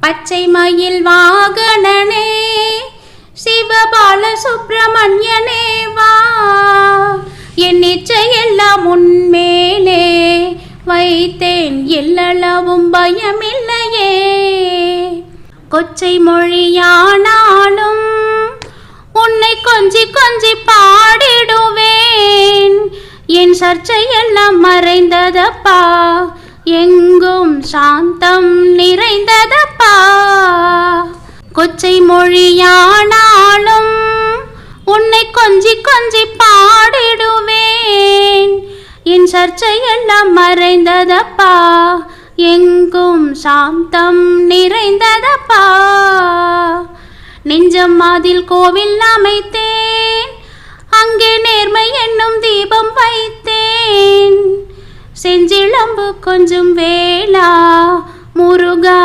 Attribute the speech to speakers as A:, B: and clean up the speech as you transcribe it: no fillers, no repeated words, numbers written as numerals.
A: பச்சை மயில் வாகனனே சிவபால சுப்பிரமணியனே வா, என் இச்சையெல்லாம் உன்மேலே வைத்தேன், எல்லளவும் பயமில்லையே. கொச்சை மொழியானாலும் உன்னை கொஞ்சி கொஞ்சி பாடிடுவேன், என் சர்ச்சையெல்லாம் மறைந்ததப்பா, எங்கும் சாந்தம் நிறைந்ததப்பா. கொச்சை மொழியானாலும் உன்னை கொஞ்சி கொஞ்சி பாடிடுவேன், என் சர்ச்சையெல்லாம் மறைந்ததப்பா, எங்கும் சாந்தம் நிறைந்ததப்பா. நெஞ்சம் மாதில் கோவில் அமைத்தேன், அங்கே நேர்மை என்னும் தீபம் வைத்தேன், செஞ்சிளம்பு கொஞ்சம் வேளா முருகா